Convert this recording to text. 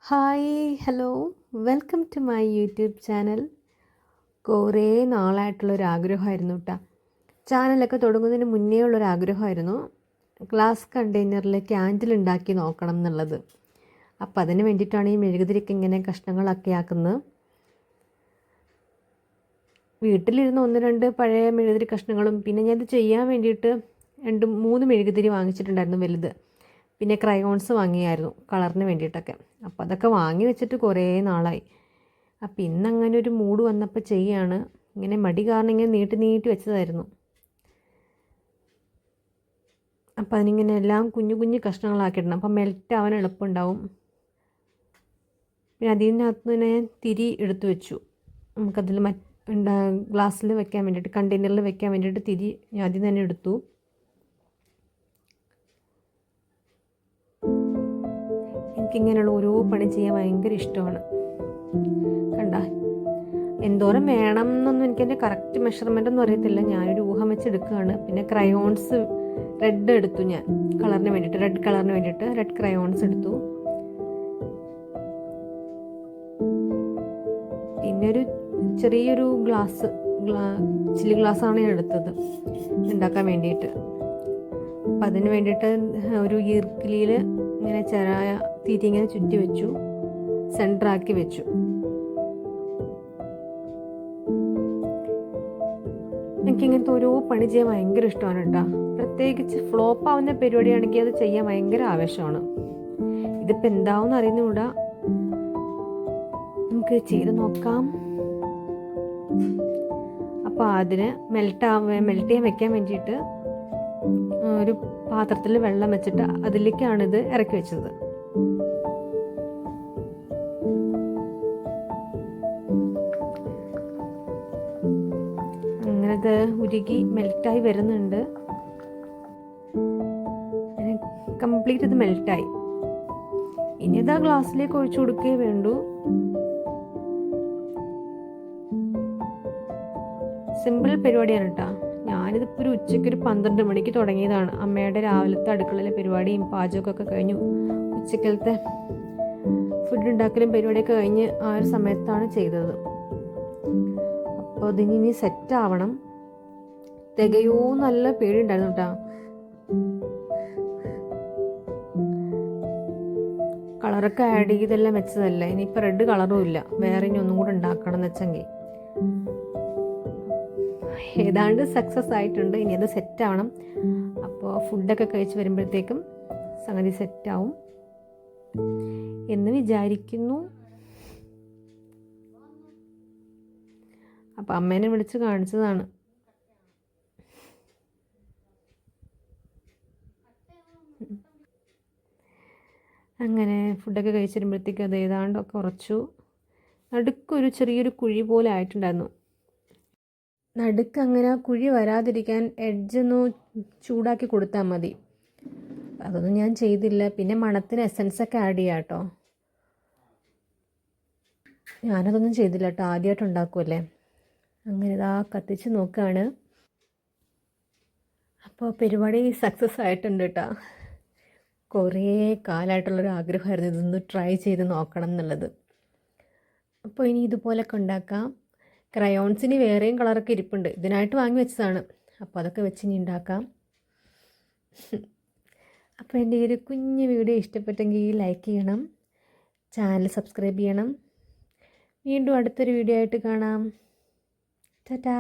Hi hello welcome to my YouTube channel. കുറേ നാളായിട്ടുള്ളൊരാഗ്രഹമായിരുന്നു കേട്ടോ. ചാനലൊക്കെ തുടങ്ങുന്നതിന് മുന്നേ ഉള്ളൊരാഗ്രഹമായിരുന്നു ഗ്ലാസ് കണ്ടെയ്നറിൽ ക്യാൻഡിൽ ഉണ്ടാക്കി നോക്കണം എന്നുള്ളത്. അപ്പം അതിന് വേണ്ടിയിട്ടാണ് ഈ മെഴുകുതിരിക്ക് ഇങ്ങനെ കഷ്ണങ്ങളൊക്കെ ആക്കുന്നത്. വീട്ടിലിരുന്ന് 1-2 പഴയ മെഴുകുതിരി കഷ്ണങ്ങളും പിന്നെ ഞാനത് ചെയ്യാൻ വേണ്ടിയിട്ട് 2-3 മെഴുകുതിരി വാങ്ങിച്ചിട്ടുണ്ടായിരുന്നു വലുത്. പിന്നെ ക്രയോൺസ് വാങ്ങിയായിരുന്നു കളറിന് വേണ്ടിയിട്ടൊക്കെ. അപ്പോൾ അതൊക്കെ വാങ്ങി വെച്ചിട്ട് കുറേ നാളായി. അപ്പോൾ ഇന്നങ്ങനെ ഒരു മൂഡ് വന്നപ്പോൾ ചെയ്യാണ്. ഇങ്ങനെ മടി കാരണം ഇങ്ങനെ നീട്ടി വെച്ചതായിരുന്നു. അപ്പോൾ അതിനിങ്ങനെ എല്ലാം കുഞ്ഞു കുഞ്ഞു കഷ്ണങ്ങളാക്കിയിടണം. അപ്പോൾ മെൽറ്റ് ആവാൻ എളുപ്പമുണ്ടാവും. പിന്നെ അതിനകത്ത് തന്നെ തിരി എടുത്തു വെച്ചു. നമുക്കതിൽ ഗ്ലാസ്സിൽ വെക്കാൻ വേണ്ടിയിട്ട് കണ്ടെയ്നറിൽ വെക്കാൻ വേണ്ടിയിട്ട് തിരി ആദ്യം തന്നെ എടുത്തു. എനിക്കിങ്ങനെയുള്ള ഓരോ പണി ചെയ്യാൻ ഭയങ്കര ഇഷ്ടമാണ്. കണ്ട എന്തോരം വേണം എന്നൊന്നും എനിക്കെൻ്റെ കറക്റ്റ് മെഷർമെൻ്റ് ഒന്നും അറിയത്തില്ല. ഞാനൊരു ഊഹം വെച്ചെടുക്കുകയാണ്. പിന്നെ ക്രയോൺസ് റെഡ് എടുത്തു. ഞാൻ കളറിന് വേണ്ടിയിട്ട് റെഡ് ക്രയോൺസ് എടുത്തു. പിന്നെ ഒരു ചെറിയൊരു ചില്ലി ഗ്ലാസ്സാണ് ഞാൻ എടുത്തത് ഉണ്ടാക്കാൻ വേണ്ടിയിട്ട്. അപ്പം അതിന് വേണ്ടിയിട്ട് ഒരു ഈർക്കിലിയിൽ ഇങ്ങനെ ചെറായ തിരി ഇങ്ങനെ ചുറ്റി വെച്ചു, സെൻറ്ററാക്കി വെച്ചു. എനിക്കിങ്ങനത്തെ ഓരോ പണി ചെയ്യാൻ ഭയങ്കര ഇഷ്ടമാണ് കേട്ടോ. പ്രത്യേകിച്ച് ഫ്ലോപ്പ് ആവുന്ന പരിപാടിയാണെങ്കിൽ അത് ചെയ്യാൻ ഭയങ്കര ആവേശമാണ്. ഇതിപ്പോൾ എന്താവെന്ന് അറിയുന്നുകൂടാ. നമുക്ക് ചെയ്ത് നോക്കാം. അപ്പോൾ അതിന് മെൽറ്റ് ചെയ്യാൻ വെക്കാൻ വേണ്ടിയിട്ട് ഒരു പാത്രത്തിൽ വെള്ളം വെച്ചിട്ട് അതിലേക്കാണിത് ഇറക്കി വെച്ചത്. അങ്ങനത് ഉരുകി മെൽറ്റായി വരുന്നുണ്ട്. കംപ്ലീറ്റ് ഇത് മെൽറ്റായി. ഇനി ഇത് ആ ഗ്ലാസ്സിലേക്ക് ഒഴിച്ചു കൊടുക്കുകയേ വേണ്ടൂ. സിമ്പിൾ പരിപാടിയാണ് കേട്ടോ. ഞാനിതിപ്പോൾ ഒരു ഉച്ചയ്ക്ക് 12 മണിക്ക് തുടങ്ങിയതാണ്. അമ്മയുടെ രാവിലത്തെ അടുക്കളയിലെ പരിപാടിയും പാചകമൊക്കെ കഴിഞ്ഞു. ഉച്ചക്കലത്തെ ഫുഡ് ഉണ്ടാക്കലും പരിപാടിയൊക്കെ കഴിഞ്ഞ് ആ ഒരു സമയത്താണ് ചെയ്തത്. അപ്പോൾ അതിനി സെറ്റ് ആവണം. തികയോ നല്ല പേടിയുണ്ടായിരുന്നു കേട്ടോ. കളറൊക്കെ ആഡ് ചെയ്തെല്ലാം വെച്ചതല്ലേ. ഇനിയിപ്പോൾ റെഡ് കളറും ഇല്ല. വേറെ ഇനി ഒന്നും കൂടെ ഉണ്ടാക്കണം എന്ന് വെച്ചെങ്കിൽ. ഏതാണ്ട് സക്സസ് ആയിട്ടുണ്ട്. ഇനി അത് സെറ്റ് ആവണം. അപ്പോൾ ഫുഡൊക്കെ കഴിച്ച് വരുമ്പോഴത്തേക്കും സംഗതി സെറ്റാവും എന്ന് വിചാരിക്കുന്നു. അപ്പം അമ്മേനെ വിളിച്ച് കാണിച്ചതാണ്. അങ്ങനെ ഫുഡൊക്കെ കഴിച്ച് വരുമ്പോഴത്തേക്കും അത് ഏതാണ്ടൊക്കെ ഉറച്ചു. നടുക്കൊരു ചെറിയൊരു കുഴി പോലെ ആയിട്ടുണ്ടായിരുന്നു. നടുക്ക് അങ്ങനെ ആ കുഴി വരാതിരിക്കാൻ എഡ്ജൊന്ന് ചൂടാക്കി കൊടുത്താൽ മതി. അതൊന്നും ഞാൻ ചെയ്തില്ല. പിന്നെ മണത്തിന് എസൻസൊക്കെ ആഡ് ചെയ്യാം കേട്ടോ. ഞാനതൊന്നും ചെയ്തില്ല കേട്ടോ. ആദ്യമായിട്ട് ഉണ്ടാക്കുമല്ലേ. അങ്ങനെ ഇതാ കത്തിച്ച് നോക്കുകയാണ്. അപ്പോൾ പരിപാടി സക്സസ് ആയിട്ടുണ്ട് കേട്ടോ. കുറേ കാലമായിട്ടുള്ളൊരു ആഗ്രഹമായിരുന്നു ഇതൊന്ന് ട്രൈ ചെയ്ത് നോക്കണം എന്നുള്ളത്. അപ്പോൾ ഇനി ഇതുപോലൊക്കെ ഉണ്ടാക്കാം. ക്രയോൺസിന് വേറെയും കളറൊക്കെ ഇരിപ്പുണ്ട്. ഇതിനായിട്ട് വാങ്ങി വെച്ചതാണ്. അപ്പോൾ അതൊക്കെ വെച്ച് ഇനി ഉണ്ടാക്കാം. അപ്പോൾ എൻ്റെ ഈ ഒരു കുഞ്ഞു വീഡിയോ ഇഷ്ടപ്പെട്ടെങ്കിൽ ലൈക്ക് ചെയ്യണം, ചാനൽ സബ്സ്ക്രൈബ് ചെയ്യണം. വീണ്ടും അടുത്തൊരു വീഡിയോ ആയിട്ട് കാണാം. ടാറ്റാ.